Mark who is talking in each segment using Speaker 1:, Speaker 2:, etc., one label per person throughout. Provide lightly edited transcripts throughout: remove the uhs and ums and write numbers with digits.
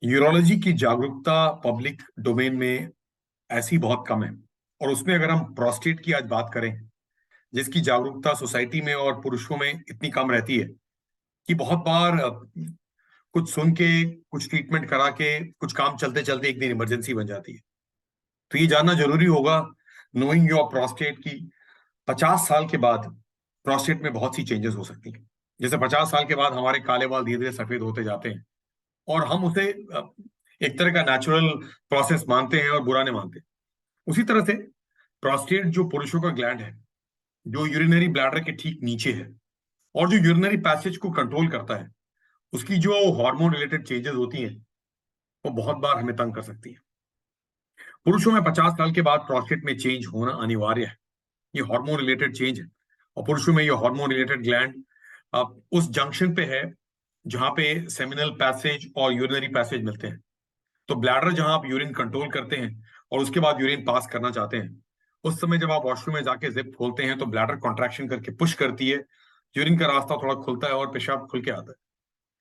Speaker 1: Urology की जागरूकता public domain में ऐसी बहुत कम है। और उसमें अगर हम प्रोस्टेट की आज बात करें, जिसकी जागरूकता सोसाइटी में और पुरुषों में इतनी कम रहती है कि बहुत बार कुछ सुन के, कुछ ट्रीटमेंट करा के, कुछ काम चलते चलते एक दिन इमरजेंसी बन जाती है। तो ये जानना जरूरी होगा, नोइंग योर प्रोस्टेट की 50 साल के बाद प्रोस्टेट में बहुत सी चेंजेस हो सकती हैं। जैसे 50 साल के बाद हमारे काले बाल धीरे धीरे सफेद होते जाते हैं, और हम उसे एक तरह का नेचुरल प्रोसेस मानते हैं और बुरा नहीं मानते। उसी तरह से प्रोस्टेट जो पुरुषों का ग्लैंड है, जो यूरिनरी ब्लैडर के ठीक नीचे है और जो यूरिनरी पैसेज को कंट्रोल करता है, उसकी जो हार्मोन रिलेटेड चेंजेस होती हैं वो बहुत बार हमें तंग कर सकती है। पुरुषों में 50 साल के बाद प्रोस्टेट में चेंज होना अनिवार्य है। ये हार्मोन रिलेटेड चेंज है। और पुरुषों में ये हार्मोन रिलेटेड ग्लैंड उस जंक्शन पे है जहां पे सेमिनल पैसेज और यूरिनरी पैसेज मिलते हैं। तो ब्लैडर जहां आप यूरिन कंट्रोल करते हैं और उसके बाद यूरिन पास करना चाहते हैं, उस समय जब आप वॉशरूम में जाके जिप खोलते हैं तो ब्लैडर कॉन्ट्रैक्शन करके पुश करती है, यूरिन का रास्ता थोड़ा खुलता है और पेशाब खुल के आता है।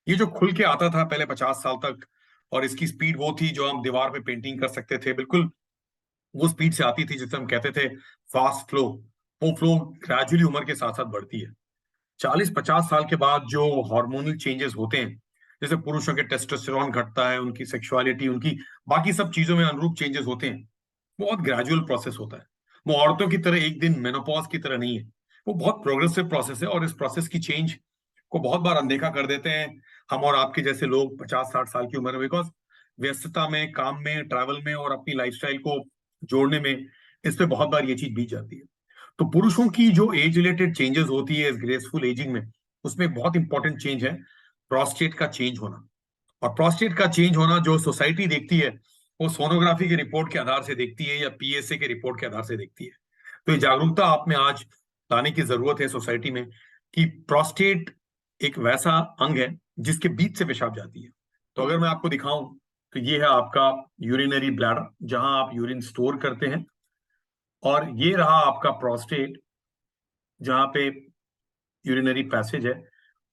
Speaker 1: ये जो खुल के आता था पहले 50 साल तक, और इसकी स्पीड वो थी जो हम दीवार पे पेंटिंग कर सकते थे, बिल्कुल वो स्पीड से आती थी जिसे हम कहते थे फास्ट फ्लो। वो फ्लो ग्रेजुअली उम्र के साथ साथ बढ़ती है। 40-50 साल के बाद जो हार्मोनल चेंजेस होते हैं, जैसे पुरुषों के टेस्टोस्टेरोन घटता है, उनकी सेक्सुअलिटी, उनकी बाकी सब चीजों में अनुरूप चेंजेस होते हैं। बहुत ग्रेजुअल प्रोसेस होता है। वो औरतों की तरह एक दिन मेनोपॉज की तरह नहीं है। वो बहुत प्रोग्रेसिव प्रोसेस है, और इस प्रोसेस की चेंज को बहुत बार अनदेखा कर देते हैं हम और आपके जैसे लोग 50-60 साल की उम्र में, बिकॉज व्यस्तता में, काम में, ट्रैवल में और अपनी लाइफस्टाइल को जोड़ने में इस पे बहुत बार ये चीज बीत जाती है। तो पुरुषों की जो एज रिलेटेड चेंजेस होती है इस ग्रेसफुल एजिंग में, उसमें बहुत इंपॉर्टेंट चेंज है प्रोस्टेट का चेंज होना। और प्रोस्टेट का चेंज होना जो सोसाइटी देखती है, वो सोनोग्राफी के रिपोर्ट के आधार से देखती है या पीएसए के रिपोर्ट के आधार से देखती है। तो ये जागरूकता आप में आज लाने की जरूरत है सोसाइटी में कि प्रोस्टेट एक वैसा अंग है जिसके बीच से पेशाब जाती है। तो अगर मैं आपको दिखाऊं, तो ये है आपका यूरिनरी ब्लैडर जहां आप यूरिन स्टोर करते हैं, और ये रहा आपका प्रोस्टेट जहां पे यूरिनरी पैसेज है।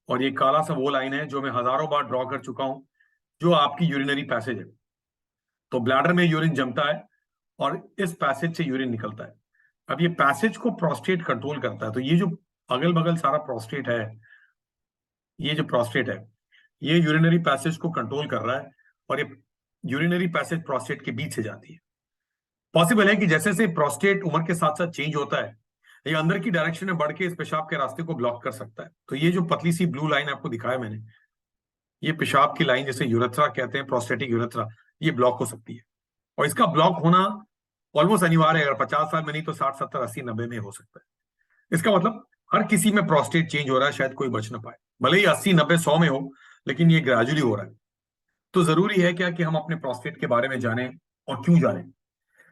Speaker 1: और ये काला सा वो लाइन है जो मैं हजारों बार ड्रॉ कर चुका हूं, जो आपकी यूरिनरी पैसेज है। तो ब्लैडर में यूरिन जमता है और इस पैसेज से यूरिन निकलता है। अब ये पैसेज को प्रोस्टेट कंट्रोल करता है। तो ये जो अगल बगल सारा प्रोस्टेट है, ये जो प्रोस्टेट है, ये यूरिनरी पैसेज को कंट्रोल कर रहा है। और ये यूरिनरी पैसेज प्रोस्टेट के बीच से जाती है। पॉसिबल है कि जैसे जैसे प्रोस्टेट उम्र के साथ साथ चेंज होता है, ये अंदर की डायरेक्शन में बढ़ के इस पेशाब के रास्ते को ब्लॉक कर सकता है। तो ये जो पतली सी ब्लू लाइन आपको दिखाया मैंने, ये पेशाब की लाइन, जैसे यूरेथ्रा कहते हैं, प्रोस्टेटिक यूरेथ्रा, ये ब्लॉक हो सकती है। और इसका ब्लॉक होना ऑलमोस्ट अनिवार्य है। अगर 50 साल में नहीं तो 60, 70, 80, 90 में हो सकता है। इसका मतलब हर किसी में प्रोस्टेट चेंज हो रहा है, शायद कोई बच ना पाए, भले ही 80, 90, 100 में हो, लेकिन ये ग्रेजुअली हो रहा है। तो जरूरी है क्या कि हम अपने प्रोस्टेट के बारे में जानें। और क्यों जानें?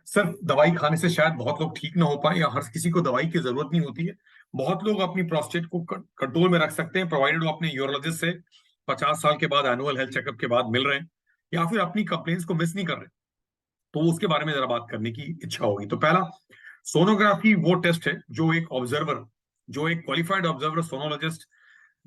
Speaker 1: सिर्फ दवाई खाने से शायद बहुत लोग ठीक ना हो पाए, या हर किसी को दवाई की जरूरत नहीं होती है। बहुत लोग अपनी प्रोस्टेट को कंट्रोल में रख सकते हैं, प्रोवाइडेड वो अपने यूरोलॉजिस्ट से 50 साल के बाद एनुअल हेल्थ चेकअप के बाद मिल रहे हैं, या फिर अपनी कंप्लेंट्स को मिस नहीं कर रहे। तो उसके बारे में जरा बात करने की इच्छा होगी। तो पहला, सोनोग्राफी वो टेस्ट है जो एक ऑब्जर्वर, जो एक क्वालिफाइड ऑब्जर्वर सोनोलॉजिस्ट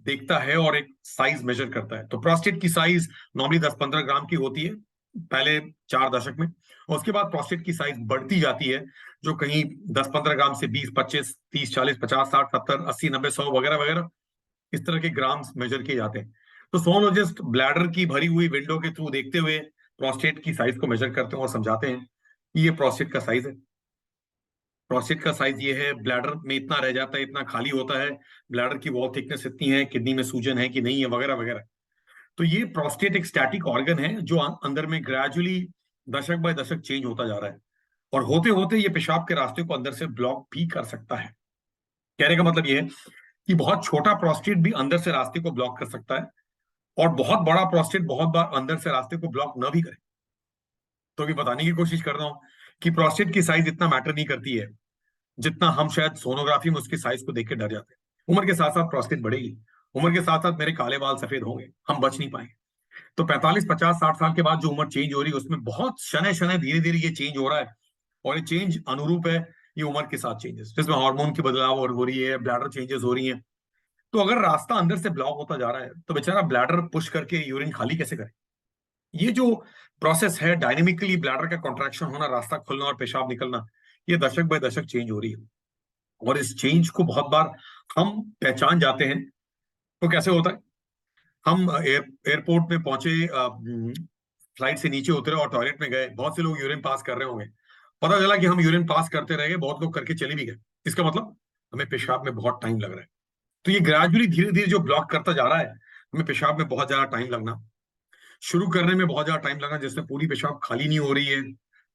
Speaker 1: देखता है और एक साइज मेजर करता है। तो प्रोस्टेट की साइज नॉर्मली 10-15 ग्राम की होती है पहले 4 दशक में, और उसके बाद प्रोस्टेट की साइज बढ़ती जाती है, जो कहीं 10-15 ग्राम से 20, 25, 30, 40, 50, 60, 70, 80, 90, 100 वगैरह वगैरह इस तरह के ग्राम्स मेजर किए जाते हैं। तो सोनोलॉजिस्ट ब्लैडर की भरी हुई विंडो के थ्रू देखते हुए प्रोस्टेट की साइज को मेजर करते हैं और समझाते हैं कि ये प्रोस्टेट का साइज है। प्रोस्टेट का साइज ये है, ब्लैडर में इतना रह जाता है, इतना खाली होता है, ब्लैडर की वॉल थिकनेस इतनी है, किडनी में सूजन है कि नहीं है, वगैरह वगैरह। तो ये प्रोस्टेट एक स्टैटिक ऑर्गन है जो अंदर में ग्रेजुअली दशक बाय दशक चेंज होता जा रहा है। और होते होते ये पेशाब के रास्ते को अंदर से ब्लॉक भी कर सकता है। कहने का मतलब ये है कि बहुत छोटा प्रोस्टेट भी अंदर से रास्ते को ब्लॉक कर सकता है, और बहुत बड़ा प्रोस्टेट बहुत बार अंदर से रास्ते को ब्लॉक न भी करे। तो अभी बताने की कोशिश कर रहा हूं कि प्रोस्टेट की साइज इतना मैटर नहीं करती है जितना हम शायद सोनोग्राफी में उसकी साइज को देख के डर जाते हैं। उम्र के साथ साथ प्रोस्टेट बढ़ेगी, उम्र के साथ साथ मेरे काले बाल सफेद होंगे, हम बच नहीं पाएंगे। तो 45, 50, 60 साल के बाद जो उम्र चेंज हो रही है, उसमें बहुत शनै शनै धीरे धीरे ये चेंज हो रहा है। और ये चेंज अनुरूप है ये उम्र के साथ चेंजेस, जिसमें हार्मोन की बदलाव और हो रही है, ब्लैडर चेंजेस हो रही है। तो अगर रास्ता अंदर से ब्लॉक होता जा रहा है तो बेचारा ब्लैडर पुश करके यूरिन खाली कैसे करे? ये जो प्रोसेस है, डायनेमिकली ब्लैडर का कॉन्ट्रैक्शन होना, रास्ता खुलना और पेशाब निकलना, ये दशक बाय दशक चेंज हो रही है। और इस चेंज को बहुत बार हम पहचान जाते हैं। तो कैसे होता है, हम एयरपोर्ट में पहुंचे, फ्लाइट से नीचे उतरे और टॉयलेट में गए, बहुत से लोग यूरिन पास कर रहे होंगे, पता चला कि हम यूरिन पास करते रह गए, बहुत लोग करके चले भी गए। इसका मतलब हमें पेशाब में बहुत टाइम लग रहा है। तो ये ग्रेजुअली धीरे धीरे जो ब्लॉक करता जा रहा है, हमें पेशाब में बहुत ज्यादा टाइम लगना, शुरू करने में बहुत ज्यादा टाइम लगना, जिसमें पूरी पेशाब खाली नहीं हो रही है,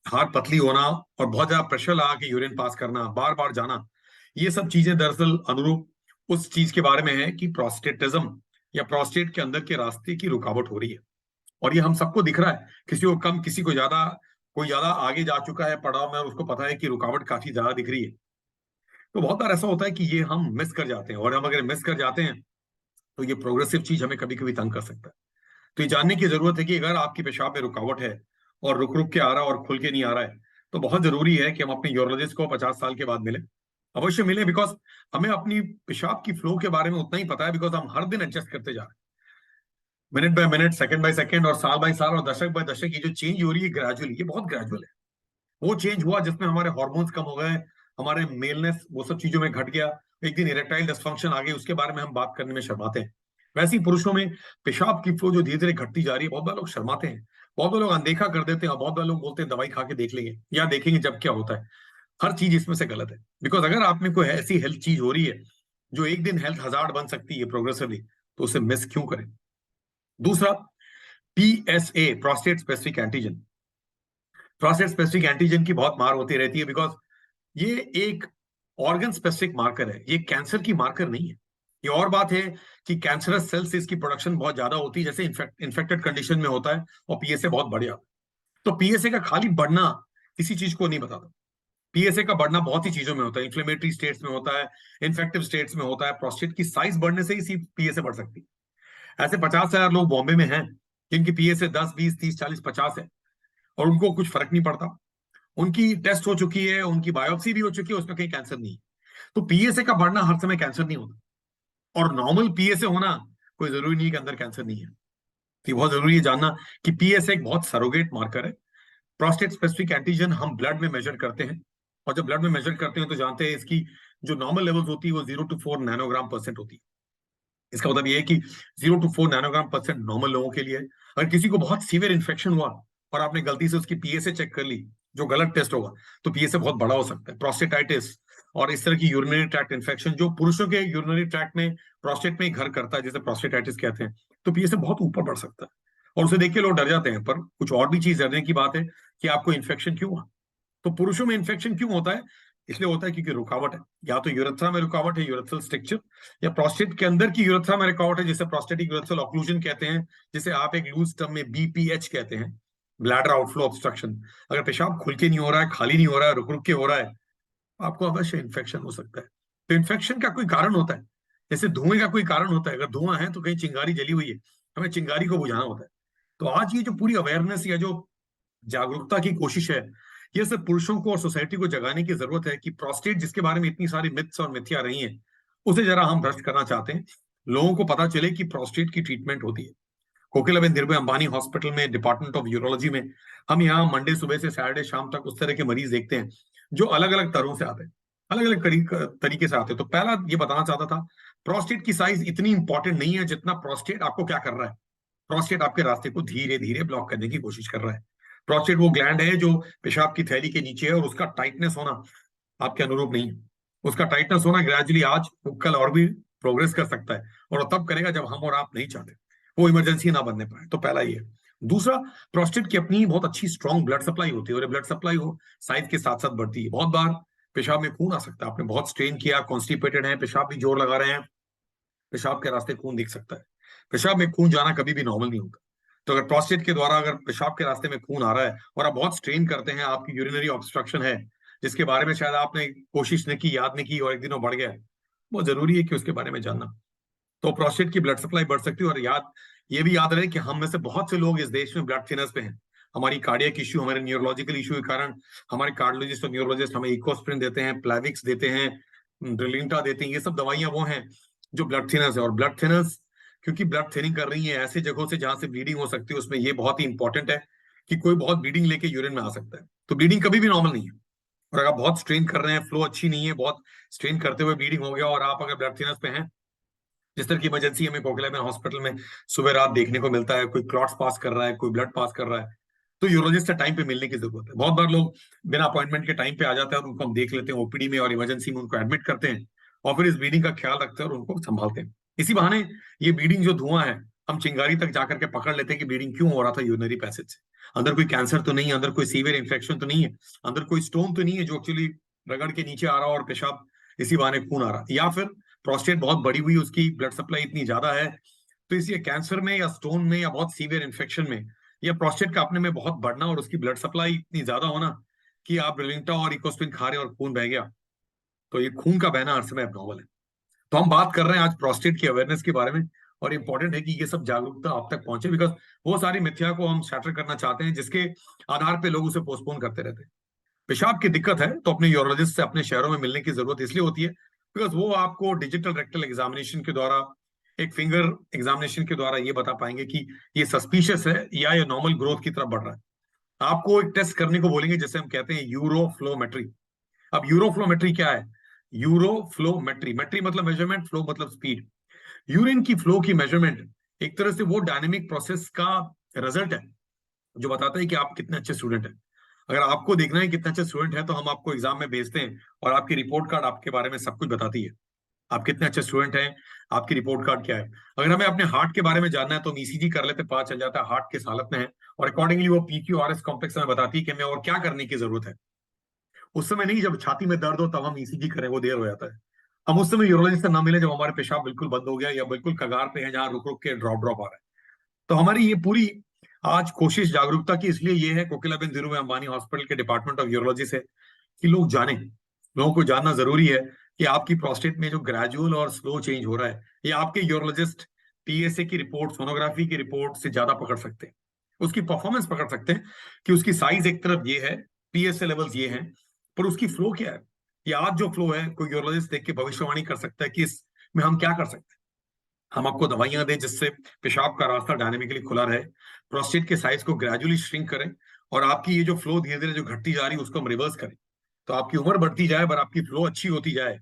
Speaker 1: हाथ पतली होना, और बहुत ज्यादा प्रेशर लगा के यूरिन पास करना, बार बार जाना, ये सब चीजें दरअसल अनुरूप उस चीज के बारे में है कि प्रोस्टेटिज्म या प्रोस्टेट के अंदर के रास्ते की रुकावट हो रही है। और ये हम सबको दिख रहा है, किसी को कम, किसी को ज्यादा, कोई ज्यादा आगे जा चुका है पड़ाव में और उसको पता है कि रुकावट काफी ज्यादा दिख रही है। तो बहुत बार ऐसा होता है कि ये हम मिस कर जाते हैं, और हम अगर मिस कर जाते हैं तो ये प्रोग्रेसिव चीज हमें कभी कभी तंग कर सकता है। तो ये जानने की जरूरत है कि अगर आपकी पेशाब में रुकावट है और रुक रुक के आ रहा है और खुल के नहीं आ रहा है, तो बहुत जरूरी है कि हम अपने यूरोलॉजिस्ट को 50 साल के बाद मिले, अवश्य मिले, बिकॉज हमें अपनी पेशाब की फ्लो के बारे में उतना ही पता है, बिकॉज हम हर दिन एडजस्ट करते जा रहे हैं, minute by minute, second by second, और साल बाय साल, और दशक बाय दशक। ये जो चेंज हो रही है ग्रेजुअली, ये बहुत ग्रेजुअल है। वो चेंज हुआ जिसमें हमारे हार्मोन्स कम हो गए, हमारे मेलनेस, वो सब चीजों में घट गया, एक दिन इरेक्टाइल डिस्फंक्शन आ गई, उसके बारे में हम बात करने में शर्माते हैं। वैसे ही पुरुषों में पेशाब की फ्लो जो धीरे धीरे घटती जा रही है, बहुत बार लोग शर्माते हैं, बहुत बार लोग अनदेखा कर देते हैं, और बहुत बार लोग बोलते हैं दवाई खा के देख लेंगे या देखेंगे जब क्या होता है। हर चीज इसमें से गलत है, बिकॉज अगर आप में कोई ऐसी हेल्थ चीज हो रही है जो एक दिन हेल्थ हजार्ड बन सकती है प्रोग्रेसिवली, तो उसे मिस क्यों करें। दूसरा, PSA, prostate specific antigen. Prostate specific antigen की बहुत मार होती रहती है, बिकॉज ये एक ऑर्गन स्पेसिफिक मार्कर है, ये कैंसर की मार्कर नहीं है। ये और बात है कि कैंसरस सेल से इसकी प्रोडक्शन बहुत ज्यादा होती है, जैसे इन्फेक्टेड कंडीशन में होता है, और पीएसए बहुत बढ़ जाता है। तो पीएसए का खाली बढ़ना किसी चीज को नहीं बताता। पीएसए का बढ़ना बहुत ही चीजों में होता है, इन्फ्लेमेटरी स्टेट्स में होता है, इन्फेक्टिव स्टेट्स में होता है। प्रोस्टेट की साइज बढ़ने से ही पीएसए बढ़ सकती है। ऐसे 50,000 लोग बॉम्बे में हैं जिनकी पीएसए 10, 20, 30, 40, 50 है, और उनको कुछ फर्क नहीं पड़ता। उनकी टेस्ट हो चुकी है, उनकी बायोप्सी भी हो चुकी है, उसमें कहीं कैंसर नहीं है। तो पीएसए का बढ़ना हर समय कैंसर नहीं होता, और नॉर्मल पीएसए होना कोई जरूरी नहीं है कि अंदर कैंसर नहीं है। तो ये बहुत जरूरी है जानना कि पीएसए एक बहुत सरोगेट मार्कर है। प्रोस्टेट स्पेसिफिक एंटीजन हम ब्लड में मेजर करते हैं, और जब ब्लड में मेजर करते हैं तो जानते हैं इसकी जो नॉर्मल लेवल्स होती है वो 0 to 4 नैनोग्राम परसेंट होती है। इसका मतलब ये है कि 0 to 4 नैनोग्राम परसेंट नॉर्मल लोगों के लिए है। अगर किसी को बहुत सीवियर इन्फेक्शन हुआ और आपने गलती से उसकी पीएसए चेक कर ली, जो गलत टेस्ट होगा, तो पीएसए बहुत बड़ा हो सकता है। प्रोस्टेटाइटिस और इस तरह की यूरिनरी ट्रैक्ट इन्फेक्शन जो पुरुषों के यूरिनरी ट्रैक्ट में, प्रोस्टेट में ही घर करता है, जिसे प्रोस्टेटाइटिस कहते हैं, तो पीएसए बहुत ऊपर बढ़ सकता है, और उसे देख के लोग डर जाते हैं। पर कुछ और भी चीज डरने की बात है कि आपको इन्फेक्शन क्यों हुआ। तो पुरुषों में इन्फेक्शन क्यों होता है, इसलिए होता है क्योंकि रुकावट है, या तो यूरेथ्रा में रुकावट है, यूरेथ्रल स्ट्रक्चर, या प्रोस्टेट के अंदर की यूरेथ्रा में रुकावट है, जिसे प्रोस्टेटिक यूरेथ्रल ऑक्लूजन कहते हैं, जिसे आप एक लूज टर्म में बीपीएच कहते हैं, ब्लैडर आउटफ्लो ऑब्स्ट्रक्शन। अगर पेशाब खुल के नहीं हो रहा है, खाली नहीं हो रहा है, रुक रुक के हो रहा है, आपको अवश्य इन्फेक्शन हो सकता है। तो इन्फेक्शन का कोई कारण होता है, जैसे धुएं का कोई कारण होता है। अगर धुआं है तो कहीं चिंगारी जली हुई है, हमें चिंगारी को बुझाना होता है। तो आज ये जो पूरी अवेयरनेस या जो जागरूकता की कोशिश है, ये सब पुरुषों को और सोसाइटी को जगाने की जरूरत है कि प्रोस्टेट, जिसके बारे में इतनी सारी मिथ्स और मिथ्या रही हैं, उसे जरा हम भ्रष्ट करना चाहते हैं। लोगों को पता चले कि प्रोस्टेट की ट्रीटमेंट होती है। कोकिलाबेन धीरूभाई अंबानी हॉस्पिटल में, डिपार्टमेंट ऑफ यूरोलॉजी में, हम यहाँ मंडे सुबह से सैटरडे शाम तक उस तरह के मरीज देखते हैं जो अलग अलग तरह से आते हैं, अलग अलग तरीके से आते हैं। तो पहला ये बताना चाहता था, प्रोस्टेट की साइज इतनी इंपॉर्टेंट नहीं है जितना प्रोस्टेट आपको क्या कर रहा है। प्रोस्टेट आपके रास्ते को धीरे धीरे ब्लॉक करने की कोशिश कर रहा है। प्रोस्टेट वो ग्लैंड है जो पेशाब की थैली के नीचे है, और उसका टाइटनेस होना आपके अनुरूप नहीं है। उसका टाइटनेस होना ग्रेजुअली आज कल और भी प्रोग्रेस कर सकता है, और वो तब करेगा जब हम और आप नहीं चाहते, वो इमरजेंसी ना बनने पाए। तो पहला ये। दूसरा, प्रोस्टेट की अपनी बहुत अच्छी स्ट्रॉन्ग ब्लड सप्लाई होती है, और ब्लड सप्लाई हो साइज के साथ साथ बढ़ती है। बहुत बार पेशाब में खून आ सकता है, आपने बहुत स्ट्रेन किया, कॉन्स्टिपेटेड है, पेशाब भी जोर लगा रहे हैं, पेशाब के रास्ते खून दिख सकता है। पेशाब में खून जाना कभी भी नॉर्मल नहीं होता। तो अगर प्रोस्टेट के द्वारा अगर पेशाब के रास्ते में खून आ रहा है और आप बहुत स्ट्रेन करते हैं, आपकी यूरिनरी ऑब्स्ट्रक्शन है, जिसके बारे में शायद आपने कोशिश नहीं की, याद नहीं की, और एक दिन वो बढ़ गया, बहुत जरूरी है कि उसके बारे में जानना। तो प्रोस्टेट की ब्लड सप्लाई बढ़ सकती है। और ये भी याद रहे कि हम में से बहुत से लोग इस देश में ब्लड थिनर्स पे हैं। हमारी कार्डियक इश्यू, हमारे न्यूरोलॉजिकल इश्यू के कारण हमारे कार्डियोलॉजिस्ट और न्यूरोलॉजिस्ट हमें इकोस्प्रिन देते हैं, प्लेविक्स देते हैं, ब्रिलिंटा देते हैं। ये सब दवाइयां वो हैं जो ब्लड थिनर्स है। और ब्लड थिनर्स क्योंकि ब्लड थिनिंग कर रही है ऐसे जगहों से जहां से ब्लीडिंग हो सकती है, उसमें ये बहुत ही इंपॉर्टेंट है कि कोई बहुत ब्लीडिंग लेके यूरिन में आ सकता है। तो ब्लीडिंग कभी भी नॉर्मल नहीं है। और अगर आप बहुत स्ट्रेन कर रहे हैं, फ्लो अच्छी नहीं है, बहुत स्ट्रेन करते हुए ब्लीडिंग हो गया और आप अगर ब्लड थिनर्स पे हैं, जिस तरह की इमरजेंसी हमें कोकिलाबेन हॉस्पिटल में सुबह रात देखने को मिलता है, कोई क्लॉट्स पास कर रहा है, कोई ब्लड पास कर रहा है, तो यूरोलॉजिस्ट से टाइम पे मिलने की जरूरत है। बहुत बार लोग बिना अपॉइंटमेंट के टाइम पे आ जाते हैं और उनको हम देख लेते हैं ओपीडी में और इमरजेंसी में उनको एडमिट करते हैं और फिर इस ब्लीडिंग का ख्याल रखते हैं और उनको संभालते हैं। इसी बहाने ये ब्लीडिंग जो धुआं है, हम चिंगारी तक जाकर के पकड़ लेते हैं कि ब्लीडिंग क्यों हो रहा था यूरिनरी पैसेज से। अंदर कोई कैंसर तो नहीं है, अंदर कोई सीवियर इंफेक्शन तो नहीं है, अंदर कोई स्टोन तो नहीं है जो एक्चुअली रगड़ के नीचे आ रहा और पेशाब इसी बहाने खून आ रहा, या फिर प्रोस्टेट बहुत बड़ी हुई, उसकी ब्लड सप्लाई इतनी ज्यादा है, तो इसलिए कैंसर में या स्टोन में या बहुत सीवियर इन्फेक्शन में या प्रोस्टेट का अपने में बहुत बढ़ना और उसकी ब्लड सप्लाई इतनी ज्यादा होना कि आप ब्रिलिंटा और इकोस्प्रिन खा रहे हैं और खून बह गया, तो ये खून का बहना हर समय एबनॉर्मल है। तो हम बात कर रहे हैं आज प्रोस्टेट की अवेयरनेस के बारे में, और इंपॉर्टेंट है कि ये सब जागरूकता आप तक पहुंचे, बिकॉज वो सारी मिथ्या को हम शैटर करना चाहते हैं जिसके आधार पे लोग उसे पोस्टपोन करते रहते हैं। पेशाब की दिक्कत है तो अपने यूरोलॉजिस्ट से अपने शहरों में मिलने की जरूरत इसलिए होती है बिकॉज वो आपको डिजिटल रेक्टल एग्जामिनेशन के द्वारा, एक फिंगर एग्जामिनेशन के द्वारा ये बता पाएंगे कि ये सस्पिशियस है या ये नॉर्मल ग्रोथ की तरफ बढ़ रहा है। आपको एक टेस्ट करने को बोलेंगे जिसे हम कहते हैं यूरोफ्लोमेट्री। अब यूरोफ्लोमेट्री क्या है? यूरोफ्लोमेट्री, मेट्री मतलब मेजरमेंट, फ्लो मतलब स्पीड। यूरिन की फ्लो की मेजरमेंट एक तरह से वो डायनेमिक प्रोसेस का रिजल्ट है जो बताता है कि आप कितने अच्छे स्टूडेंट हैं। अगर आपको देखना है कितने अच्छे स्टूडेंट हैं तो हम आपको एग्जाम में भेजते हैं और आपकी रिपोर्ट कार्ड आपके बारे में सब कुछ बताती है। आप कितने अच्छे स्टूडेंट हैं, आपकी रिपोर्ट कार्ड क्या है। अगर हमें अपने हार्ट के बारे में जानना है तो हम ईसीजी कर लेते हैं, पता चल जाता है हार्ट किस हालत में है, और अकॉर्डिंगली वो पीक्यूआरएस कॉम्प्लेक्स हमें बताती है कि हमें और क्या करने की जरूरत है। उस समय नहीं जब छाती में दर्द हो तब हम ईसीजी करें, वो देर हो जाता है। हम उस समय यूरोलॉजिस्ट से ना मिले जब हमारे पेशाब बिल्कुल बंद हो गया या बिल्कुल कगार पे है जहां रुक रुक के ड्रॉप ड्रॉप आ रहा है। तो हमारी ये पूरी आज कोशिश जागरूकता की इसलिए ये है कोकिलाबेन धीरूभाई अंबानी हॉस्पिटल के डिपार्टमेंट ऑफ यूरोलॉजी से, कि लोग जाने, लोगों को जानना जरूरी है कि आपकी प्रोस्टेट में जो ग्रेजुअल और स्लो चेंज हो रहा है ये आपके यूरोलॉजिस्ट पीएसए की रिपोर्ट, सोनोग्राफी की रिपोर्ट से ज्यादा पकड़ सकते हैं, उसकी परफॉर्मेंस पकड़ सकते हैं कि उसकी साइज एक तरफ ये है, पीएसए लेवल्स ये हैं, पर उसकी फ्लो क्या है, ये आज जो फ्लो है कोई यूरोलॉजिस्ट देख के भविष्यवाणी कर सकता है कि इसमें हम क्या कर सकते हैं। हम आपको दवाइयां दें जिससे पेशाब का रास्ता डायनेमिकली खुला रहे, प्रोस्टेट के साइज को ग्रेजुअली श्रिंक करें, और आपकी ये जो फ्लो धीरे धीरे जो घटती जा रही है उसको हम रिवर्स करें, तो आपकी उम्र बढ़ती जाए पर आपकी फ्लो अच्छी होती जाए।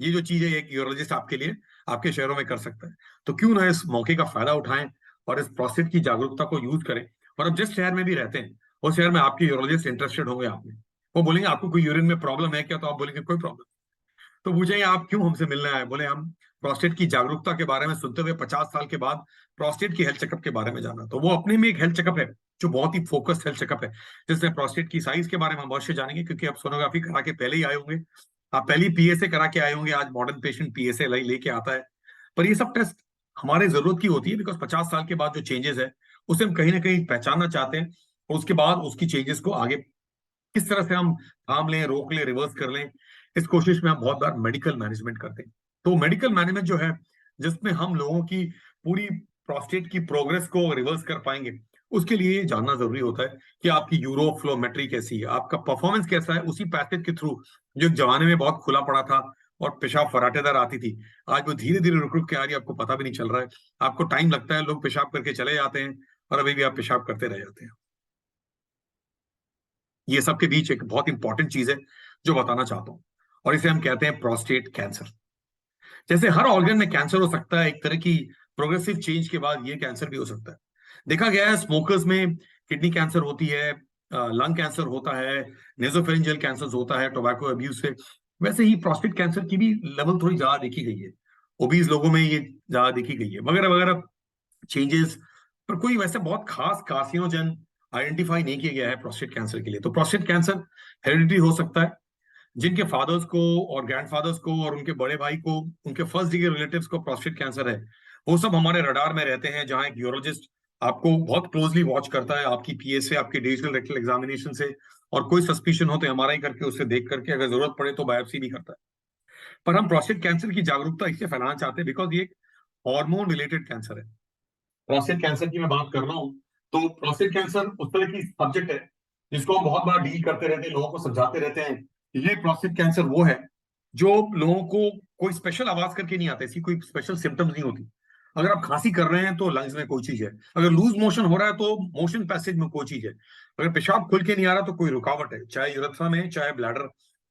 Speaker 1: ये जो चीज है एक यूरोलॉजिस्ट आपके लिए आपके शहरों में कर सकता है। तो क्यों ना इस मौके का फायदा उठाएं और इस प्रोस्टेट की जागरूकता को यूज करें। और अब जिस शहर में भी रहते हैं उस शहर में आपके यूरोलॉजिस्ट इंटरेस्टेड होंगे आप में, वो बोलेंगे आपको कोई यूरिन में प्रॉब्लम है क्या, तो आप बोलेंगे कोई प्रॉब्लम। तो पूछेंगे आप क्यों हमसे मिलने आए, बोले हम प्रोस्टेट की जागरूकता के बारे में सुनते हुए 50 साल के बाद प्रोस्टेट की हेल्थ चेकअप के बारे में जाना। तो वो अपने में एक हेल्थ चेकअप है जो बहुत ही फोकस्ड हेल्थ चेकअप है, जिसमें प्रोस्टेट की साइज के बारे में हम अवश्य जानेंगे क्योंकि आप सोनोग्राफी करा के पहले ही आए होंगे, आप पहली पीएसए करा के आए होंगे। आज मॉडर्न पेशेंट पीएसए लेके आता है, पर ये सब टेस्ट हमारे जरूरत की होती है बिकॉज 50 साल के बाद जो चेंजेस है उसे हम कहीं ना कहीं पहचानना चाहते हैं, और उसके बाद उसकी चेंजेस को आगे किस तरह से हम थाम लें, रोक लें, रिवर्स कर लें, इस कोशिश में हम बहुत बार मेडिकल मैनेजमेंट करते हैं। तो मेडिकल मैनेजमेंट जो है जिसमें हम लोगों की पूरी प्रोस्टेट की प्रोग्रेस को रिवर्स कर पाएंगे, उसके लिए ये जानना जरूरी होता है कि आपकी यूरोफ्लोमेट्री कैसी है, आपका परफॉर्मेंस कैसा है उसी पैसेज के थ्रू जो एक जमाने में बहुत खुला पड़ा था और पेशाब फराटेदार आती थी, आज वो धीरे धीरे रुक रुक के आ रही है, आपको पता भी नहीं चल रहा है। आपको टाइम लगता है, लोग पेशाब करके चले जाते हैं और अभी भी आप पेशाब करते रह जाते हैं। ये सब के बीच एक बहुत इंपॉर्टेंट चीज है जो बताना चाहता हूं, और इसे हम कहते हैं प्रोस्टेट कैंसर। जैसे हर ऑर्गन में कैंसर हो सकता है, एक तरह की प्रोग्रेसिव चेंज के बाद ये कैंसर भी हो सकता है। देखा गया है स्मोकर्स में किडनी कैंसर होती है, लंग कैंसर होता है, नेजोफेरिंजियल कैंसर होता है टोबैको अब्यूज से। वैसे ही प्रोस्टेट कैंसर की भी लेवल थोड़ी ज्यादा देखी गई है, ओबीज लोगों में ये ज्यादा देखी गई है वगैरह वगैरह चेंजेस, पर कोई वैसे बहुत खास कार्सिनोजन आइडेंटिफाई नहीं किया गया है प्रोस्टेट कैंसर के लिए। तो प्रोस्टेट कैंसर हेरिडिटी हो सकता है, जिनके फादर्स को और ग्रैंडफादर्स को और उनके बड़े भाई को, उनके फर्स्ट डिग्री रिलेटिव्स को प्रोस्टेट कैंसर है, वो सब हमारे रडार में रहते हैं, जहां एक यूरोलॉजिस्ट आपको बहुत क्लोजली वॉच करता है आपकी पीएसए, आपकी डिजिटल रेक्टल एग्जामिनेशन से, और कोई सस्पिशन हो तो एमआरआई करके उससे देख करके अगर जरूरत पड़े तो बायोप्सी भी करता है। पर हम प्रोस्टेट कैंसर की जागरूकता इससे फैलाना चाहते हैं बिकॉज ये एक हार्मोन रिलेटेड कैंसर है। प्रोस्टेट कैंसर की मैं बात कर रहा हूँ तो प्रोस्टेट कैंसर उस तरह की सब्जेक्ट है जिसको हम बहुत बार डील करते रहते हैं, लोगों को समझाते रहते हैं। ये प्रोस्टेट कैंसर वो है जो लोगों को कोई स्पेशल आवाज करके नहीं आता, इसकी कोई स्पेशल सिम्टम्स नहीं होती, अगर आप खांसी कर रहे हैं तो लंग्स में कोई चीज है, अगर लूज मोशन हो रहा है तो मोशन पैसेज में कोई चीज है, अगर पेशाब खुल के नहीं आ रहा तो कोई रुकावट है, चाहे यूरेथ्रा में, चाहे ब्लैडर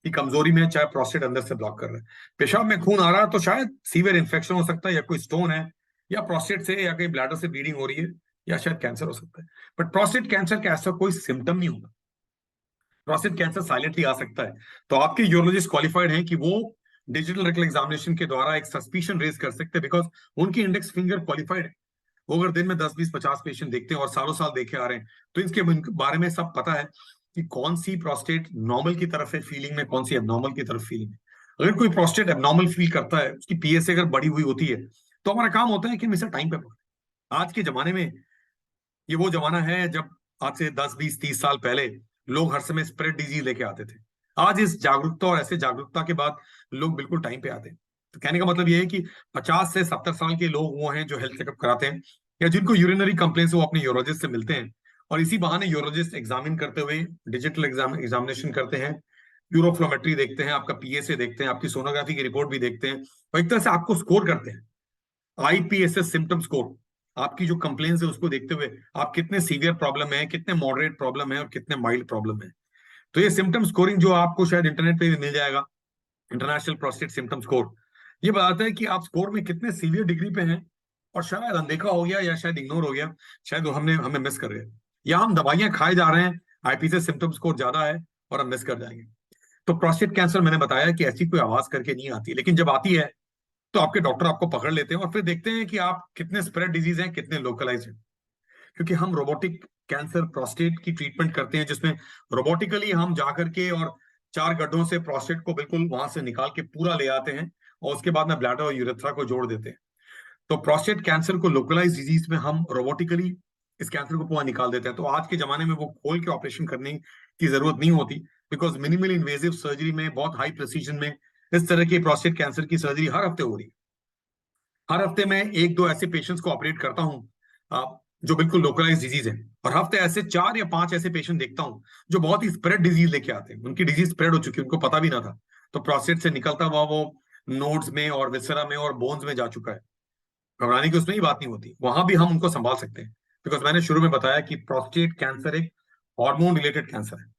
Speaker 1: की कमजोरी में, चाहे प्रोस्टेट अंदर से ब्लॉक कर रहा है। पेशाब में खून आ रहा है तो शायद सीवियर इन्फेक्शन हो सकता है, या कोई स्टोन है, या प्रोस्टेट से या कहीं ब्लैडर से ब्लीडिंग हो रही है, या शायद कैंसर हो सकता है। बट प्रोस्टेट कैंसर का ऐसा कोई सिम्टम नहीं होगा। प्रोस्टेट कैंसर साइलेंटली आ सकता है, तो आपके यूरोलॉजिस्ट क्वालिफाइड हैं कि वो डिजिटल रेक्टल एग्जामिनेशन के द्वारा एक सस्पिशन रेज कर सकते हैं, बिकॉज उनकी इंडेक्स फिंगर क्वालिफाइड है। वो अगर दिन में 10 20 50 पेशेंट देखते हैं और सालों साल देखे आ रहे हैं, तो इसके बारे में सब पता है कि कौन सी प्रोस्टेट नॉर्मल की तरफ है फीलिंग में, कौन सी एबनॉर्मल की तरफ फीलिंग है। अगर कोई प्रोस्टेट एबनॉर्मल फील करता है, उसकी पीएसए अगर बढ़ी हुई होती है, तो हमारा काम होता है कि हम इसे टाइम पे पकड़ें। आज के जमाने में ये वो जमाना है जब आज से 10 20 30 साल पहले लोग हर समय स्प्रेड डिजीज लेके आते थे। आज इस जागरूकता और ऐसे जागरूकता के बाद लोग बिल्कुल टाइम पे आते हैं। तो कहने का मतलब ये है कि 50 से 70 साल के लोग वो हैं जो हेल्थ चेकअप कराते हैं, या जिनको यूरिनरी कंप्लेंट्स, वो अपने यूरोलॉजिस्ट से मिलते हैं, और इसी बहाने यूरोलॉजिस्ट एग्जामिन करते हुए डिजिटल एग्जामिनेशन करते हैं, यूरोफ्लोमेट्री देखते हैं, आपका पीएसए देखते हैं, आपकी सोनोग्राफी की रिपोर्ट भी देखते हैं, और एक तरह से आपको स्कोर करते हैं। आईपीएसएस सिम्टम स्कोर, आपकी जो कंप्लेंट्स है उसको देखते हुए आप कितने सीवियर प्रॉब्लम है, कितने मॉडरेट प्रॉब्लम है, और कितने माइल्ड प्रॉब्लम है। तो ये सिम्टम स्कोरिंग जो आपको शायद इंटरनेट पे भी मिल जाएगा, इंटरनेशनल प्रोस्टेट सिम्टम स्कोर, ये बताता है कि आप स्कोर में कितने सीवियर डिग्री पे हैं, और शायद अनदेखा हो गया, या शायद इग्नोर हो गया, शायद वो हमने हमें मिस कर गए, या हम दवाइयां खाए जा रहे हैं, आईपीएसएस सिम्टम स्कोर ज्यादा है और हम मिस कर जाएंगे। तो प्रोस्टेट कैंसर, मैंने बताया कि ऐसी कोई आवाज करके नहीं आती, लेकिन जब आती है तो आपके डॉक्टर आपको पकड़ लेते हैं और फिर देखते हैं कि आप कितने स्प्रेड डिजीज हैं, कितने लोकलाइज हैं। क्योंकि हम रोबोटिक कैंसर प्रोस्टेट की ट्रीटमेंट करते हैं, जिसमें रोबोटिकली हम जाकर के और 4 गड्ढों से प्रोस्टेट को बिल्कुल वहां से निकाल के पूरा ले आते हैं, और उसके बाद में ब्लैडर और यूरेथ्रा को जोड़ देते हैं। तो प्रोस्टेट कैंसर को लोकलाइज डिजीज में हम रोबोटिकली इस कैंसर को पूरा निकाल देते हैं। तो आज के जमाने में वो खोल के ऑपरेशन करने की जरूरत नहीं होती, बिकॉज मिनिमल इन्वेजिव सर्जरी में, बहुत हाई प्रिसीजन में, इस तरह की प्रोस्टेट कैंसर की सर्जरी हर हफ्ते हो रही है। हर हफ्ते मैं 1 2 ऐसे पेशेंट्स को ऑपरेट करता हूँ जो बिल्कुल लोकलाइज डिजीज है, और हफ्ते ऐसे 4 या 5 ऐसे पेशेंट देखता हूँ जो बहुत ही स्प्रेड डिजीज लेके आते हैं, उनकी डिजीज स्प्रेड हो चुकी है, उनको पता भी ना था। तो प्रोस्टेट से निकलता हुआ वो नोड्स में और विसरा में और बोन्स में जा चुका है। घबराने की उसमें ही बात नहीं होती, वहां भी हम उनको संभाल सकते हैं, बिकॉज मैंने शुरू में बताया कि प्रोस्टेट कैंसर एक हार्मोन रिलेटेड कैंसर है,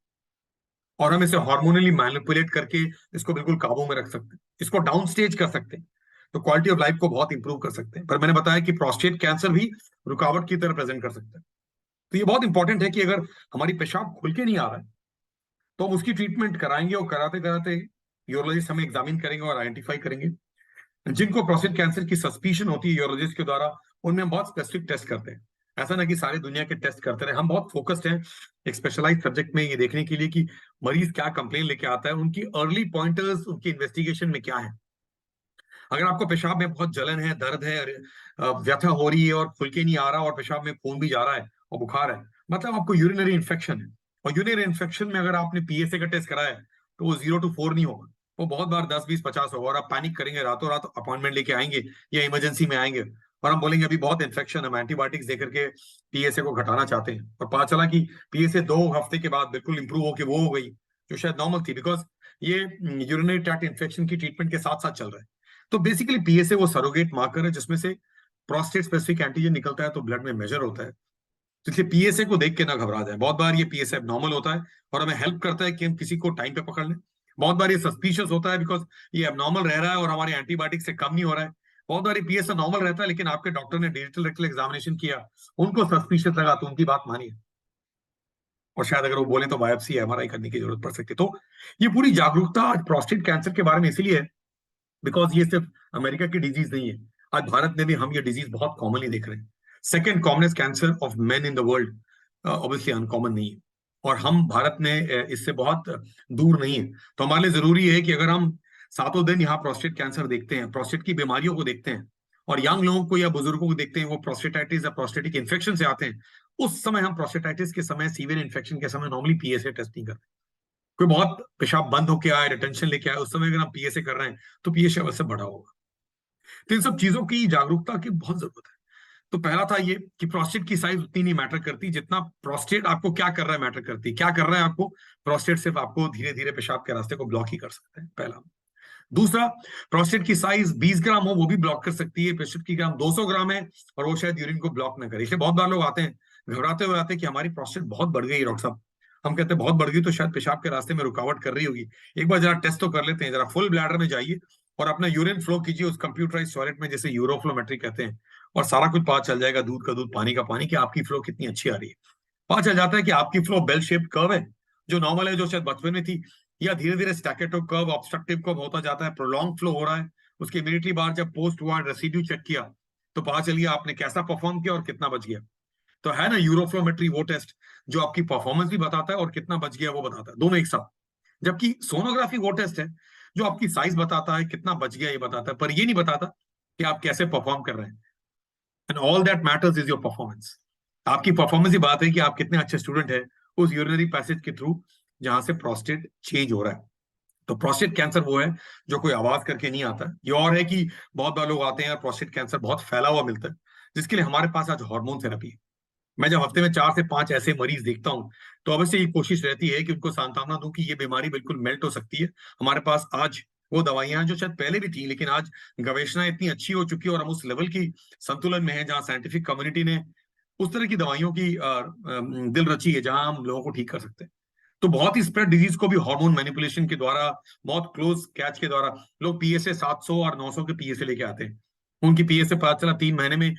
Speaker 1: और हम इसे हार्मोनली मैनिपुलेट करके इसको बिल्कुल काबू में रख सकते हैं, इसको डाउन स्टेज कर सकते हैं, तो क्वालिटी ऑफ लाइफ को बहुत इंप्रूव कर सकते हैं। पर मैंने बताया कि प्रोस्टेट कैंसर भी रुकावट की तरह प्रेजेंट कर सकता है। तो ये बहुत इंपॉर्टेंट है कि अगर हमारी पेशाब खुल के नहीं आ रहा है, तो हम उसकी ट्रीटमेंट कराएंगे, और कराते कराते यूरोलॉजिस्ट हमें एग्जामिन करेंगे और आइडेंटिफाई करेंगे। जिनको प्रोस्टेट कैंसर की सस्पिशन होती है यूरोलॉजिस्ट के द्वारा, उनमें हम बहुत स्पेसिफिक टेस्ट करते हैं। ऐसा ना कि सारी दुनिया के टेस्ट करते रहे, हम बहुत फोकस्ड हैं एक स्पेशलाइज सब्जेक्ट में, ये देखने के लिए कि मरीज क्या कंप्लेन लेके आता है, उनकी अर्ली पॉइंटर्स उनकी इन्वेस्टिगेशन में क्या है। अगर आपको पेशाब में बहुत जलन है, दर्द है, व्यथा हो रही है, और खुल के नहीं आ रहा, और पेशाब में खून भी जा रहा है और बुखार है, मतलब आपको यूरिनरी इन्फेक्शन है। और यूरिनरी इन्फेक्शन में अगर आपने पीएसए का टेस्ट कराया है, तो वो 0 to 4 नहीं होगा, वो बहुत बार 10 20 50 होगा, और आप पैनिक करेंगे, रातों रात अपॉइंटमेंट लेके आएंगे या इमरजेंसी में आएंगे, और हम बोलेंगे अभी बहुत इन्फेक्शन, हम एंटीबायोटिक्स दे करके पीएसए को घटाना चाहते हैं, और पता चला कि पीएसए 2 हफ्ते के बाद बिल्कुल इंप्रूव होकर वो हो गई जो शायद नॉर्मल थी, बिकॉज ये यूरिनरी ट्रैक्ट इन्फेक्शन की ट्रीटमेंट के साथ साथ चल रहा है। तो बेसिकली पीएसए वो सरोगेट मार्कर है जिसमें से प्रोस्टेट स्पेसिफिक एंटीजन निकलता है, तो ब्लड में मेजर होता है। तो इसलिए पीएसए को देख के ना घबरा जाए, बहुत बार ये पीएसए नॉर्मल होता है और हमें हेल्प करता है कि हम किसी को टाइम पे पकड़ लें। बहुत बार ये सस्पिशियस होता है बिकॉज ये एबनॉर्मल रह रहा है और हमारे एंटीबायोटिक से कम नहीं हो रहा है। बहुत बार ये पीएसए नॉर्मल रहता है, लेकिन आपके डॉक्टर ने डिजिटल रेक्टल एग्जामिनेशन किया, उनको सस्पिशियस लगा, तो उनकी बात मानिए, और शायद अगर वो बोले तो बायोप्सी एमआरआई करने की जरूरत पड़ सकती है। तो ये पूरी जागरूकता आज प्रोस्टेट कैंसर के बारे में इसीलिए है, बिकॉज ये सिर्फ अमेरिका की डिजीज नहीं है, आज भारत में भी हम ये डिजीज बहुत कॉमनली देख रहे हैं। Second commonest cancer of main in the world, obviously uncommon नहीं है, और हम भारत में इससे बहुत दूर नहीं है। तो हमारे लिए जरूरी है कि अगर हम सातों दिन यहाँ प्रोस्टेट कैंसर देखते हैं, प्रोस्टेट की बीमारियों को देखते हैं, और यंग लोगों को या बुजुर्गों को देखते हैं वो प्रोस्टेटाइटिस या प्रोस्टेटिक इन्फेक्शन से आते हैं, उस समय हम प्रोस्टेटाइटिस के समय, सीवियर इन्फेक्शन के समय नॉर्मली पीएसए टेस्ट नहीं करते। कोई बहुत पेशाब बंद होके आए, रिटेंशन लेके आए, उस समय अगर हम पीएसए कर रहे हैं तो पीएसए अवश्य बढ़ा होगा। तो इन सब चीजों की जागरूकता की बहुत जरूरत है। तो पहला था ये कि प्रोस्टेट की साइज उतनी नहीं मैटर करती जितना प्रोस्टेट आपको क्या कर रहा है मैटर करती है। क्या कर रहा है आपको प्रोस्टेट, सिर्फ आपको धीरे धीरे पेशाब के रास्ते को ब्लॉक ही कर सकते हैं, पहला। दूसरा, प्रोस्टेट की साइज 20 ग्राम हो वो भी ब्लॉक कर सकती है, प्रोस्टेट की ग्राम 200 ग्राम है और वो शायद यूरिन को ब्लॉक ना करे। इसलिए बहुत बार लोग आते हैं घबराते हुए आते हैं कि हमारी प्रोस्टेट बहुत बढ़ गई है डॉक्टर साहब। हम कहते हैं बहुत बढ़ गई तो शायद पेशाब के रास्ते में रुकावट कर रही होगी, एक बार जरा टेस्ट तो कर लेते हैं, जरा फुल ब्लैडर में जाइए और अपना यूरिन फ्लो कीजिए उस कंप्यूटराइज टॉयलेट में, जैसे यूरोफ्लोमेट्री कहते हैं, और सारा कुछ पता चल जाएगा, दूध का दूध पानी का पानी, कि आपकी फ्लो कितनी अच्छी आ रही है। पता चल जाता है कि आपकी फ्लो बेल शेप कर्व है, जो नॉर्मल है, जो शायद बचपन में थी, या धीरे धीरे स्टैकेटो कर्व, ऑब्स्ट्रक्टिव कर्व होता जाता है, प्रोलॉन्ग फ्लो हो रहा है। उसके इमीडिएटली बाद जब पोस्ट हुआ रेसिड्यू चेक किया तो पता चल गया आपने कैसा परफॉर्म किया और कितना बच गया। तो है ना यूरोफ्लोमेट्री वो टेस्ट जो आपकी परफॉर्मेंस भी बताता है और कितना बच गया वो बताता है, दोनों एक साथ। जबकि सोनोग्राफी वो टेस्ट है जो आपकी साइज बताता है, कितना बच गया ये बताता है, पर ये नहीं बताता कि आप कैसे परफॉर्म कर रहे हैं। And all that matters is your performance. आपकी परफॉर्मेंस ही बात है कि आप कितने अच्छे स्टूडेंट है उस यूरिनरी पैसेज के थ्रू जहां से प्रोस्टेट चेंज हो रहा है। तो प्रोस्टेट कैंसर वो है जो कोई आवाज करके नहीं आता। ये और है कि बहुत बार लोग आते हैं और प्रोस्टेट कैंसर बहुत फैला हुआ मिलता है, जिसके लिए हमारे पास आज हार्मोन थेरेपी है। मैं जब हफ्ते में 4 से 5 ऐसे मरीज देखता हूं तो अवश्य ये कोशिश रहती है कि उनको सांत्वना दूं कि ये बीमारी बिल्कुल मेल्ट हो सकती है। हमारे पास आज वो दवाइयां हैं जो शायद पहले भी थी, लेकिन आज गवेषणा इतनी अच्छी हो चुकी है और हम उस लेवल की संतुलन में है जहां साइंटिफिक कम्युनिटी ने उस तरह की दवाइयों की दिल रची है जहां हम लोगों को ठीक कर सकते हैं। तो बहुत ही स्प्रेड डिजीज को भी हार्मोन मैनिपुलेशन के द्वारा, बहुत क्लोज कैच के द्वारा, लोग पीएसए 700 और 900 के पीएसए लेके आते हैं। उनकी पीएसए पता चला 3 महीने में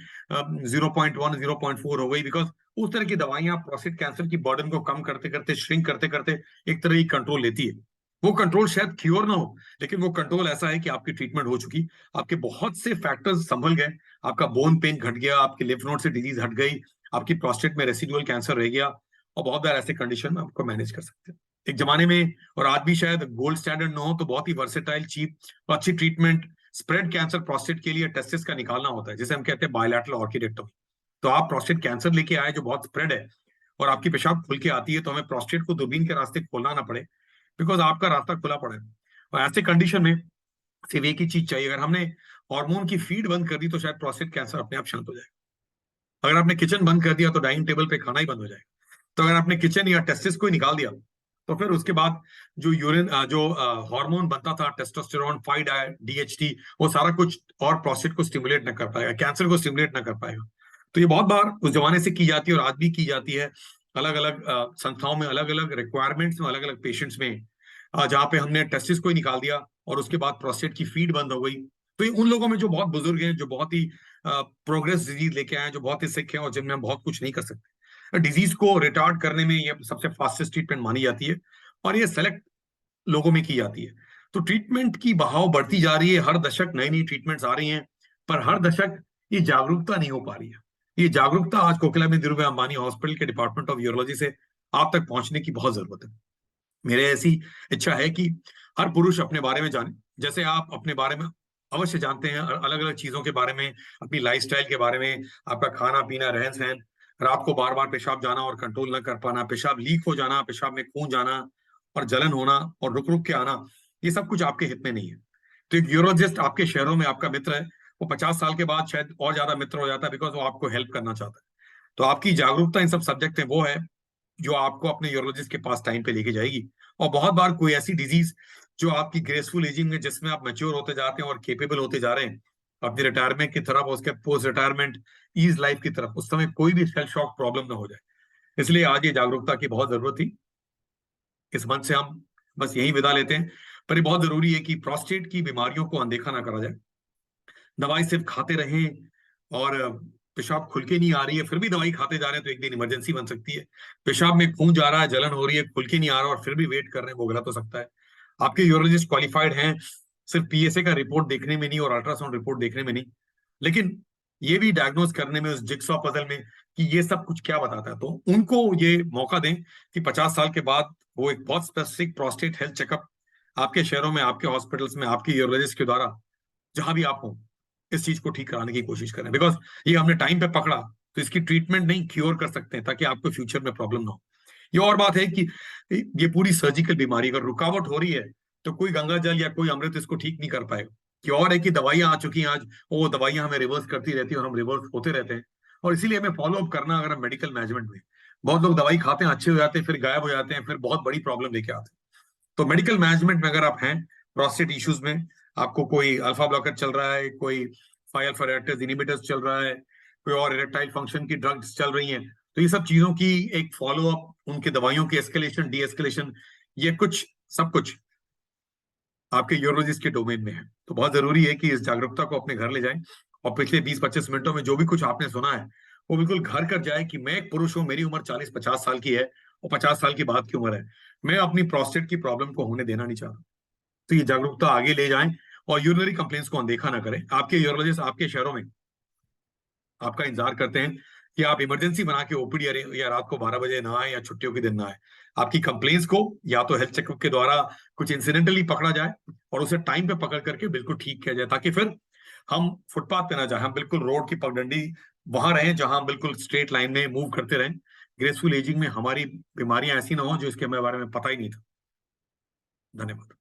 Speaker 1: 0.1 0.4 हो गई, बिकॉज उस तरह की दवाइयां प्रोस्टेट कैंसर की बर्डन को कम करते करते, श्रिंक करते करते एक तरह की कंट्रोल लेती है। वो कंट्रोल शायद क्योर ना हो, लेकिन वो कंट्रोल ऐसा है कि आपकी ट्रीटमेंट हो चुकी, आपके बहुत से फैक्टर्स संभल गए, आपका बोन पेन घट गया, आपके लिम्फ नोड से डिजीज हट गई, आपकी प्रोस्टेट में रेसिडुअल कैंसर रह गया, और बहुत बार ऐसे कंडीशन में आपको मैनेज कर सकते हैं। एक जमाने में, और आज भी शायद गोल्ड स्टैंडर्ड न हो, तो बहुत ही वर्सेटाइल, चीप और अच्छी ट्रीटमेंट स्प्रेड कैंसर प्रोस्टेट के लिए टेस्टिस का निकालना होता है, जिसे हम कहते हैं बायलैटरल ऑर्किडेक्टोमी। तो आप प्रोस्टेट कैंसर लेके आए जो बहुत स्प्रेड है और आपकी पेशाब खुल के आती है, तो हमें प्रोस्टेट को दूरबीन के रास्ते खोलना ना पड़े, बिकॉज आपका रास्ता खुला पड़ा है। और ऐसे कंडीशन में सिर्फ एक ही चीज चाहिए, अगर हमने हार्मोन की फीड बंद कर दी तो शायद प्रोस्टेट कैंसर अपने आप शांत हो जाएगा। अगर आपने किचन बंद कर दिया तो डाइनिंग टेबल पे खाना ही बंद हो जाएगा। तो अगर आपने किचन या टेस्टिस को ही निकाल दिया तो फिर उसके बाद जो यूरिन, जो हार्मोन बनता था, टेस्टोस्टेरोन, 5-डीएचटी, वो सारा कुछ और प्रोस्टेट को स्टिमुलेट ना कर पाएगा, कैंसर को स्टिमुलेट ना कर पाएगा। तो ये बहुत बार उस जमाने से की जाती है और आज भी की जाती है, अलग अलग संस्थाओं में, अलग अलग रिक्वायरमेंट्स में, अलग अलग पेशेंट्स में, जहाँ पे हमने टेस्टिस को ही निकाल दिया और उसके बाद प्रोस्टेट की फीड बंद हो गई। तो ये उन लोगों में जो बहुत बुजुर्ग हैं, जो बहुत ही प्रोग्रेस डिजीज लेके आए हैं, जो बहुत ही सिक हैं और जिनमें हम बहुत कुछ नहीं कर सकते, डिजीज को रिटार्ड करने में ये सबसे फास्टेस्ट ट्रीटमेंट मानी जाती है और ये सेलेक्ट लोगों में की जाती है। तो ट्रीटमेंट की बहाव बढ़ती जा रही है, हर दशक नई नई ट्रीटमेंट्स आ रही हैं, पर हर दशक ये जागरूकता नहीं हो पा रही है। ये जागरूकता आज कोकिला में धीरूभाई अंबानी हॉस्पिटल के डिपार्टमेंट ऑफ यूरोलॉजी से आप तक पहुंचने की बहुत जरूरत है। मेरे ऐसी इच्छा है कि हर पुरुष अपने बारे में जाने, जैसे आप अपने बारे में अवश्य जानते हैं, अलग अलग चीजों के बारे में, अपनी लाइफस्टाइल के बारे में, आपका खाना पीना, रहन सहन, रात को बार बार पेशाब जाना और कंट्रोल न कर पाना, पेशाब लीक हो जाना, पेशाब में खून जाना और जलन होना और रुक रुक के आना, ये सब कुछ आपके हित में नहीं है। तो एक यूरोलॉजिस्ट आपके शहरों में आपका मित्र है, वो 50 साल के बाद शायद और ज्यादा मित्र हो जाता है, बिकॉज वो आपको हेल्प करना चाहता है। तो आपकी जागरूकता इन सब सब्जेक्ट में वो है जो आपको अपने यूरोलॉजिस्ट के पास टाइम पे लेके जाएगी। और बहुत बार कोई ऐसी डिजीज जो आपकी ग्रेसफुल एजिंग में, जिसमें आप मैच्योर होते जाते हैं और केपेबल होते जा रहे हैं अपनी रिटायरमेंट की तरफ, उसके पोस्ट रिटायरमेंट ईज लाइफ की तरफ, उस समय कोई भी सेल शॉक प्रॉब्लम ना हो जाए। इसलिए आज ये जागरूकता की बहुत जरूरत थी। इस मंच से हम बस यही विदा लेते हैं, पर ये बहुत जरूरी है कि प्रोस्टेट की बीमारियों को अनदेखा ना करा जाए। दवाई सिर्फ खाते रहें और पेशाब खुल के नहीं आ रही है फिर भी दवाई खाते जा रहे हैं तो एक दिन इमरजेंसी बन सकती है। पेशाब में खून जा रहा है, जलन हो रही है, खुल के नहीं आ रहा और फिर भी वेट कर रहे हैं, वो गलत हो सकता है। आपके यूरोलॉजिस्ट क्वालिफाइड हैं सिर्फ पीएसए का रिपोर्ट देखने में नहीं और अल्ट्रासाउंड रिपोर्ट देखने में नहीं, लेकिन ये भी डायग्नोज करने में, उस जिक्सॉ पजल में, कि ये सब कुछ क्या बताता है। तो उनको ये मौका दें कि 50 साल के बाद वो एक बहुत स्पेसिफिक प्रोस्टेट हेल्थ चेकअप आपके शहरों में, आपके हॉस्पिटल्स में, आपके यूरोलॉजिस्ट के द्वारा, जहां भी आप हो, इस चीज को ठीक कराने की कोशिश करें। बिकॉज ये हमने टाइम पे पकड़ा तो इसकी ट्रीटमेंट नहीं, क्योर कर सकते हैं, ताकि आपको फ्यूचर में प्रॉब्लम ना हो। ये और बात है कि ये पूरी सर्जिकल बीमारी, अगर रुकावट हो रही है तो कोई गंगा जल या कोई अमृत इसको ठीक नहीं कर पाएगा। कि और है कि दवाइयां आ चुकी हैं आज, वो दवाइयां हमें रिवर्स करती रहती है और हम रिवर्स होते रहते हैं। और इसीलिए हमें फॉलो अप करना, अगर हम मेडिकल मैनेजमेंट में, बहुत लोग दवाई खाते हैं, अच्छे हो जाते हैं, फिर गायब हो जाते हैं, फिर बहुत बड़ी प्रॉब्लम लेके आते हैं। तो मेडिकल मैनेजमेंट में अगर आप हैं प्रोस्टेट इश्यूज में आपको कोई अल्फा ब्लॉकर चल रहा है, कोई 5 अल्फा रिडक्टेज इनहिबिटर्स चल रहा है, कोई और इरेक्टाइल फंक्शन की ड्रग्स चल रही हैं, तो ये सब चीजों की एक फॉलो अप, उनके दवाइयों की एस्केलेशन, डी एस्केलेशन, ये कुछ सब कुछ आपके यूरोलॉजिस्ट के डोमेन में है। तो बहुत जरूरी है कि इस जागरूकता को अपने घर ले जाएं, और पिछले 20-25 मिनटों में जो भी कुछ आपने सुना है वो बिल्कुल घर कर जाए कि मैं एक पुरुष हूं, मेरी उम्र 40-50 साल की है, और 50 साल की बाद की उम्र है, मैं अपनी प्रोस्टेट की प्रॉब्लम को होने देना नहीं चाहता। तो ये जागरूकता आगे ले जाएं, और यूरिनरी कंप्लेंट्स को अनदेखा ना करें। आपके यूरोलॉजिस्ट आपके शहरों में आपका इंतजार करते हैं कि आप इमरजेंसी बना के ओपीडी या रात को 12 बजे ना आए या छुट्टियों के दिन ना आए। आपकी कंप्लेंट्स को या तो हेल्थ चेकअप के द्वारा कुछ इंसिडेंटली पकड़ा जाए और उसे टाइम पे पकड़ करके बिल्कुल ठीक किया जाए, ताकि फिर हम फुटपाथ पे ना जाए, हम बिल्कुल रोड की पगडंडी वहां रहें जहां हम बिल्कुल स्ट्रेट लाइन में मूव करते रहें। ग्रेसफुल एजिंग में हमारी बीमारियां ऐसी ना हो जो इसके हमें बारे में पता ही नहीं था। धन्यवाद।